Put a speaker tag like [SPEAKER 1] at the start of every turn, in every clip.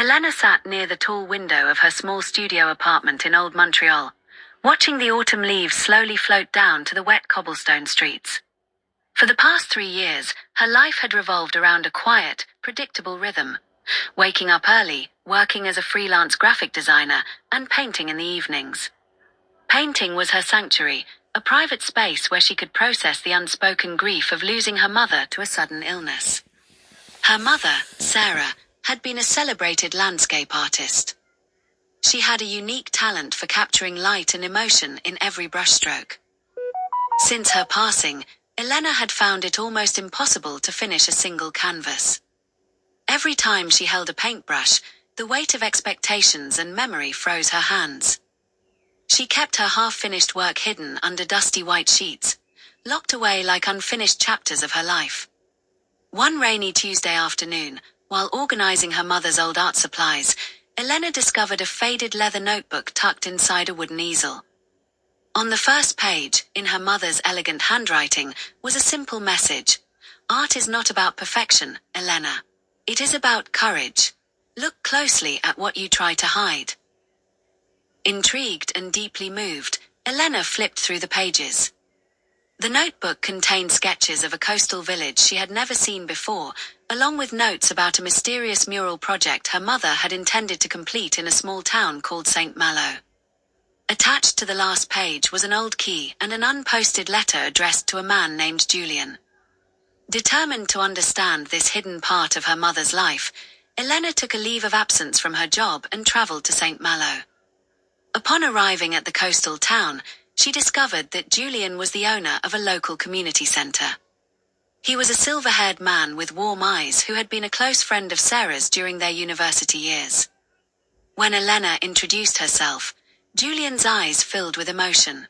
[SPEAKER 1] Elena sat near the tall window of her small studio apartment in Old Montreal, watching the autumn leaves slowly float down to the wet cobblestone streets. For the past 3 years, her life had revolved around a quiet, predictable rhythm. Waking up early, working as a freelance graphic designer, and painting in the evenings. Painting was her sanctuary, a private space where she could process the unspoken grief of losing her mother to a sudden illness. Her mother, Sarah, had been a celebrated landscape artist. She had a unique talent for capturing light and emotion in every brushstroke. Since her passing, Elena had found it almost impossible to finish a single canvas. Every time she held a paintbrush, the weight of expectations and memory froze her hands. She kept her half-finished work hidden under dusty white sheets, locked away like unfinished chapters of her life. One rainy Tuesday afternoon, while organizing her mother's old art supplies, Elena discovered a faded leather notebook tucked inside a wooden easel. On the first page, in her mother's elegant handwriting, was a simple message. Art is not about perfection, Elena. It is about courage. Look closely at what you try to hide. Intrigued and deeply moved, Elena flipped through the pages. The notebook contained sketches of a coastal village she had never seen before, along with notes about a mysterious mural project her mother had intended to complete in a small town called St. Malo. Attached to the last page was an old key and an unposted letter addressed to a man named Julian. Determined to understand this hidden part of her mother's life, Elena took a leave of absence from her job and traveled to St. Malo. Upon arriving at the coastal town, she discovered that Julian was the owner of a local community center. He was a silver-haired man with warm eyes who had been a close friend of Sarah's during their university years. When Elena introduced herself, Julian's eyes filled with emotion.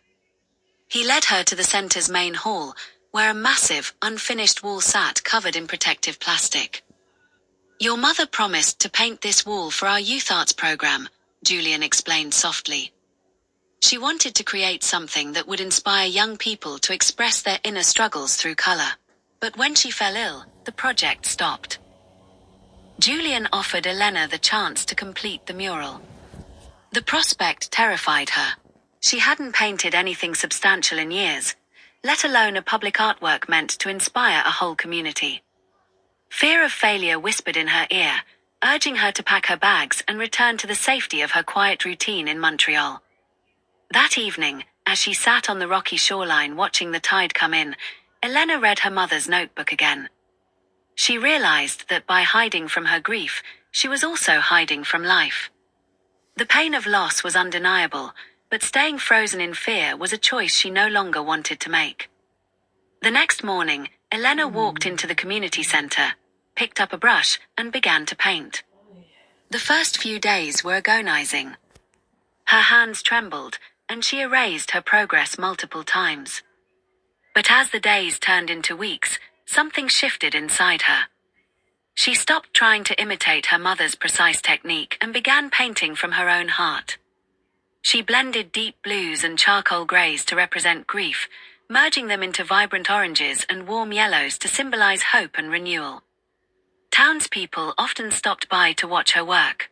[SPEAKER 1] He led her to the center's main hall, where a massive, unfinished wall sat covered in protective plastic. "Your mother promised to paint this wall for our youth arts program," Julian explained softly. She wanted to create something that would inspire young people to express their inner struggles through color. But when she fell ill, the project stopped. Julian offered Elena the chance to complete the mural. The prospect terrified her. She hadn't painted anything substantial in years, let alone a public artwork meant to inspire a whole community. Fear of failure whispered in her ear, urging her to pack her bags and return to the safety of her quiet routine in Montreal. That evening, as she sat on the rocky shoreline watching the tide come in, Elena read her mother's notebook again. She realized that by hiding from her grief, she was also hiding from life. The pain of loss was undeniable, but staying frozen in fear was a choice she no longer wanted to make. The next morning, Elena walked into the community center, picked up a brush, and began to paint. The first few days were agonizing. Her hands trembled, and she erased her progress multiple times. But as the days turned into weeks, something shifted inside her. She stopped trying to imitate her mother's precise technique and began painting from her own heart. She blended deep blues and charcoal grays to represent grief, merging them into vibrant oranges and warm yellows to symbolize hope and renewal. Townspeople often stopped by to watch her work.